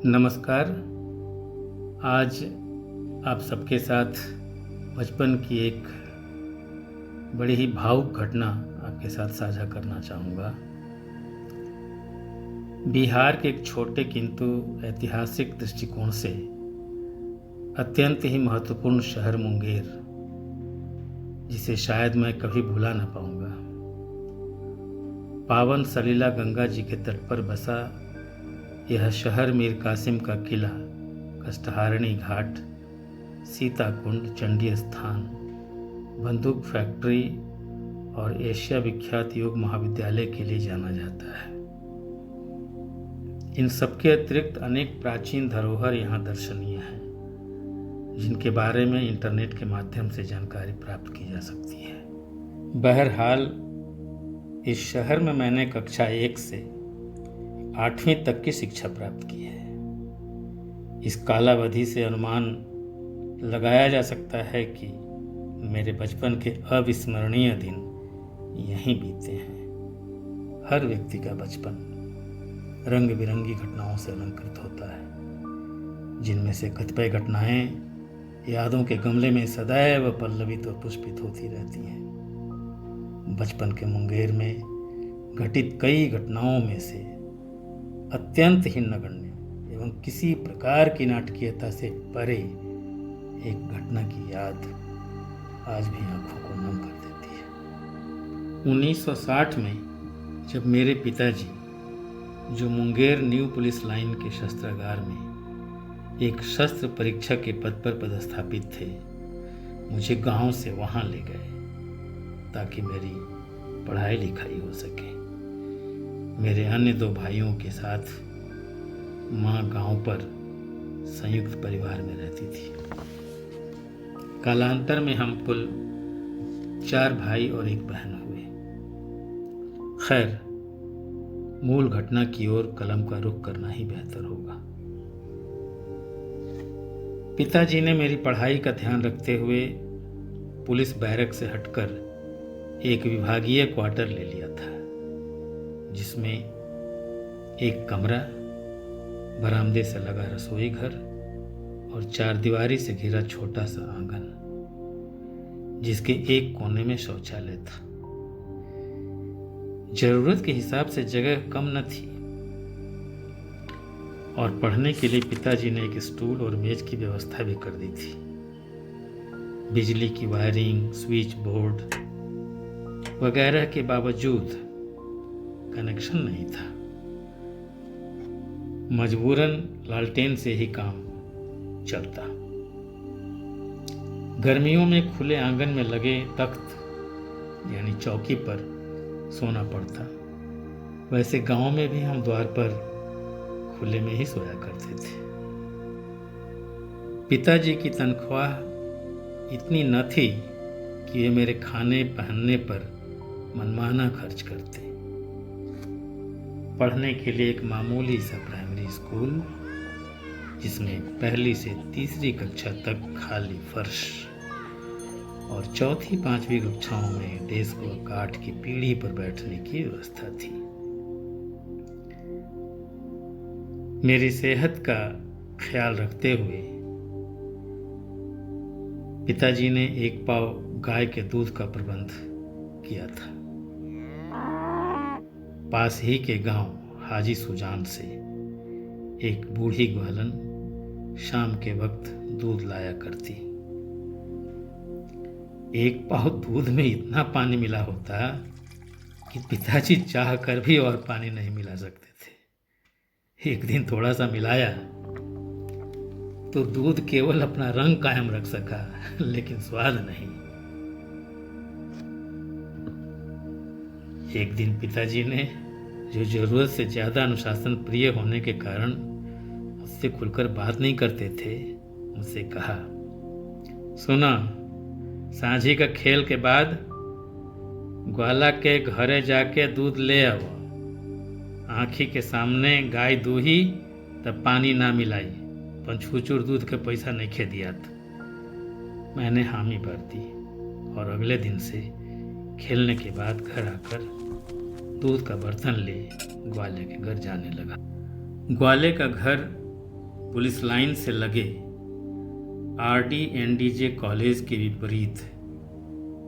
नमस्कार। आज आप सबके साथ बचपन की एक बड़ी ही भावुक घटना आपके साथ साझा करना चाहूँगा। बिहार के एक छोटे किंतु ऐतिहासिक दृष्टिकोण से अत्यंत ही महत्वपूर्ण शहर मुंगेर, जिसे शायद मैं कभी भुला ना पाऊँगा। पावन सलीला गंगा जी के तट पर बसा यह शहर मीर कासिम का किला, कष्टहारिणी घाट, सीता कुंड, चंडी स्थान, बंदूक फैक्ट्री और एशिया विख्यात योग महाविद्यालय के लिए जाना जाता है। इन सबके अतिरिक्त अनेक प्राचीन धरोहर यहाँ दर्शनीय हैं, जिनके बारे में इंटरनेट के माध्यम से जानकारी प्राप्त की जा सकती है। बहरहाल इस शहर में मैंने कक्षा 1 से 8वीं तक की शिक्षा प्राप्त की है। इस कालावधि से अनुमान लगाया जा सकता है कि मेरे बचपन के अविस्मरणीय दिन यहीं बीते हैं। हर व्यक्ति का बचपन रंग बिरंगी घटनाओं से अलंकृत होता है, जिनमें से कतिपय घटनाएं यादों के गमले में सदैव पल्लवित और पुष्पित होती रहती हैं। बचपन के मुंगेर में घटित कई घटनाओं में से अत्यंत ही नगण्य एवं किसी प्रकार की नाटकीयता से परे एक घटना की याद आज भी आंखों को नम कर देती है। 1960 में जब मेरे पिताजी, जो मुंगेर न्यू पुलिस लाइन के शस्त्रागार में एक शस्त्र परीक्षा के पद पर पदस्थापित थे, मुझे गांव से वहां ले गए ताकि मेरी पढ़ाई लिखाई हो सके। मेरे अन्य 2 भाइयों के साथ माँ गांव पर संयुक्त परिवार में रहती थी। कालांतर में हम कुल 4 भाई और 1 बहन हुए। खैर, मूल घटना की ओर कलम का रुख करना ही बेहतर होगा। पिताजी ने मेरी पढ़ाई का ध्यान रखते हुए पुलिस बैरक से हटकर एक विभागीय क्वार्टर ले लिया था, जिसमें एक कमरा, बरामदे से लगा रसोई घर और 4 दीवारी से घिरा छोटा सा आंगन, जिसके एक कोने में शौचालय था। जरूरत के हिसाब से जगह कम न थी और पढ़ने के लिए पिताजी ने एक स्टूल और मेज की व्यवस्था भी कर दी थी। बिजली की वायरिंग, स्विच बोर्ड वगैरह के बावजूद कनेक्शन नहीं था। मजबूरन लालटेन से ही काम चलता। गर्मियों में खुले आंगन में लगे तख्त यानी चौकी पर सोना पड़ता। वैसे गांव में भी हम द्वार पर खुले में ही सोया करते थे। पिताजी की तनख्वाह इतनी न थी कि वे मेरे खाने पहनने पर मनमाना खर्च करते। पढ़ने के लिए एक मामूली सा प्राइमरी स्कूल, जिसमें 1ली से 3री कक्षा तक खाली फर्श और 4th 5वीं कक्षाओं में डेस्क व काठ की पीढ़ी पर बैठने की व्यवस्था थी। मेरी सेहत का ख्याल रखते हुए पिताजी ने 1 पाव गाय के दूध का प्रबंध किया था। पास ही के गांव हाजी सुजान से एक बूढ़ी ग्वालन शाम के वक्त दूध लाया करती। 1 पाव दूध में इतना पानी मिला होता कि पिताजी चाह कर भी और पानी नहीं मिला सकते थे। एक दिन थोड़ा सा मिलाया तो दूध केवल अपना रंग कायम रख सका, लेकिन स्वाद नहीं। एक दिन पिताजी ने, जो जरूरत से ज्यादा अनुशासन प्रिय होने के कारण मुझसे खुलकर बात नहीं करते थे, मुझसे कहा, सुना, सांझी का खेल के बाद ग्वाला के घरे जाके दूध ले आओ। आँखी के सामने गाय दूही तब पानी ना मिलाई, पंचफुचुर दूध के पैसा नहीं खे दिया था। मैंने हामी भर दी और अगले दिन से खेलने के बाद घर आकर दूध का बर्तन ले ग्वाले के घर जाने लगा। ग्वाले का घर पुलिस लाइन से लगे RDNDJ कॉलेज के विपरीत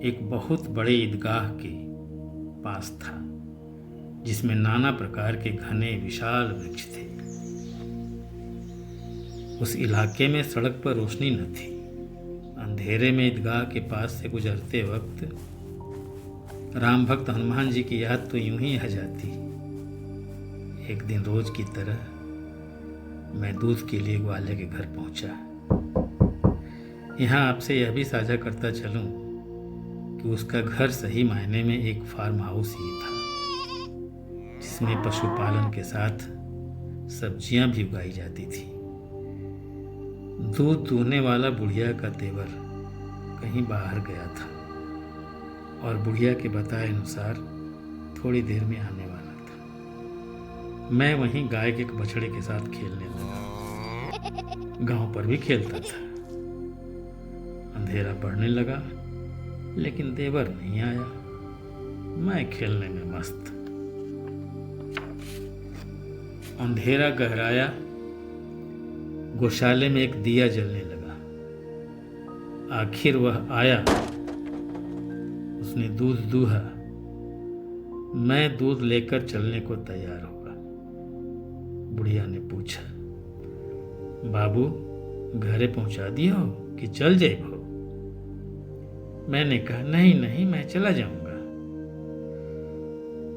एक बहुत बड़े ईदगाह के पास था, जिसमें नाना प्रकार के घने विशाल वृक्ष थे। उस इलाके में सड़क पर रोशनी न थी। अंधेरे में ईदगाह के पास से गुजरते वक्त राम भक्त हनुमान जी की याद तो यूं ही आ जाती। एक दिन रोज की तरह मैं दूध के लिए ग्वाले के घर पहुंचा। यहाँ आपसे यह भी साझा करता चलूं कि उसका घर सही मायने में एक फार्म हाउस ही था, जिसमें पशुपालन के साथ सब्जियां भी उगाई जाती थी। दूध दूहने वाला बुढ़िया का देवर कहीं बाहर गया था और बुढ़िया के बताए अनुसार थोड़ी देर में आने वाला था। मैं वहीं गाय के बछड़े के साथ खेलने लगा। गांव पर भी खेलता था। अंधेरा बढ़ने लगा, लेकिन देवर नहीं आया। मैं खेलने में मस्त। अंधेरा गहराया। गौशाले में एक दिया जलने लगा। आखिर वह आया। उसने दूध दूहा। मैं दूध लेकर चलने को तैयार होगा। बुढ़िया ने पूछा, बाबू घरे पहुंचा दिया हो कि चल जाए हो? मैंने कहा, नहीं नहीं, मैं चला जाऊंगा।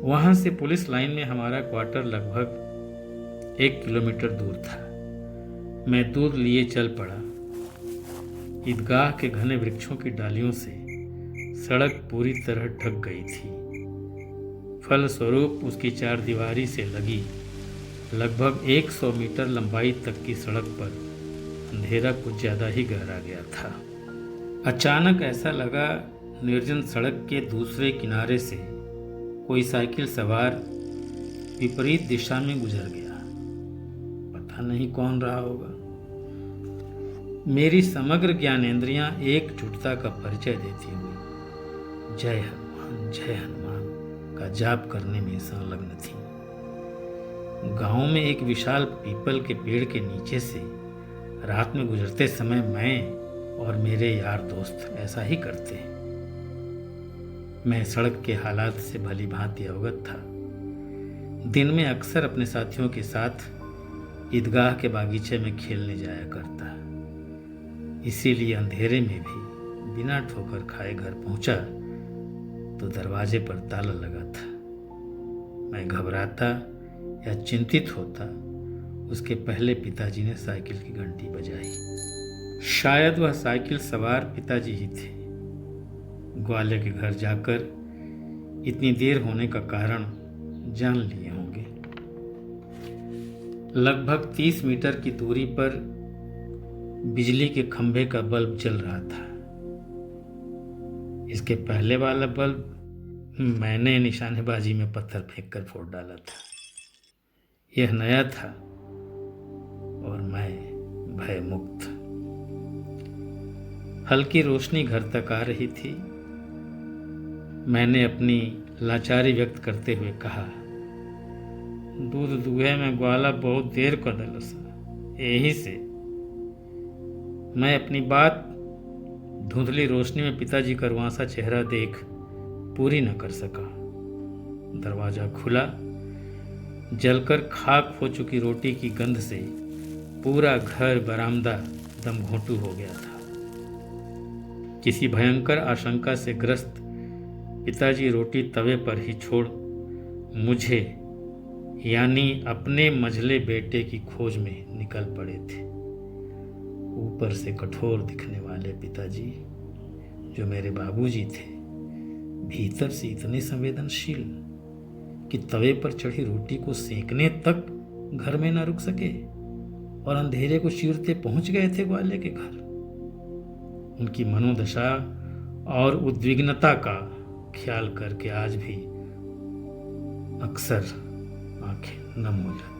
वहां से पुलिस लाइन में हमारा क्वार्टर लगभग 1 किलोमीटर दूर था। मैं दूध लिए चल पड़ा। ईदगाह के घने वृक्षों की डालियों से सड़क पूरी तरह ढक गई थी। फलस्वरूप उसकी चारदीवारी से लगी लगभग 100 मीटर लंबाई तक की सड़क पर अंधेरा कुछ ज़्यादा ही गहरा गया था। अचानक ऐसा लगा निर्जन सड़क के दूसरे किनारे से कोई साइकिल सवार विपरीत दिशा में गुजर गया। पता नहीं कौन रहा होगा। मेरी समग्र ज्ञानेंद्रियां एकजुटता का परिचय देती हुई जय हनुमान का जाप करने में संलग्न थी। गांव में एक विशाल पीपल के पेड़ के नीचे से रात में गुजरते समय मैं और मेरे यार दोस्त ऐसा ही करते। मैं सड़क के हालात से भली भांति अवगत था। दिन में अक्सर अपने साथियों के साथ ईदगाह के बागीचे में खेलने जाया करता। इसीलिए अंधेरे में भी बिना ठोकर खाए घर पहुंचा तो दरवाजे पर ताला लगा था। मैं घबराता या चिंतित होता, उसके पहले पिताजी ने साइकिल की घंटी बजाई। शायद वह साइकिल सवार पिताजी ही थे। ग्वाले के घर जाकर इतनी देर होने का कारण जान लिए होंगे। लगभग 30 मीटर की दूरी पर बिजली के खंभे का बल्ब जल रहा था। इसके पहले वाला बल्ब मैंने निशानेबाजी में पत्थर फेंककर फोड़ डाला था। यह नया था और मैं भय मुक्त। हल्की रोशनी घर तक आ रही थी। मैंने अपनी लाचारी व्यक्त करते हुए कहा, दूध दुहे में ग्वाला बहुत देर कर दलस, यही से मैं अपनी बात धुंधली रोशनी में पिताजी का रुआंसा चेहरा देख पूरी न कर सका। दरवाजा खुला। जलकर खाक हो चुकी रोटी की गंध से पूरा घर बरामदा दमघोंटू हो गया था। किसी भयंकर आशंका से ग्रस्त पिताजी रोटी तवे पर ही छोड़ मुझे यानी अपने मझले बेटे की खोज में निकल पड़े थे। ऊपर से कठोर दिखने वाले पिताजी, जो मेरे बाबूजी थे, भीतर से इतने संवेदनशील कि तवे पर चढ़ी रोटी को सेंकने तक घर में न रुक सके और अंधेरे को चीरते पहुंच गए थे ग्वाले के घर। उनकी मनोदशा और उद्विग्नता का ख्याल करके आज भी अक्सर आंखें नम हो जाती।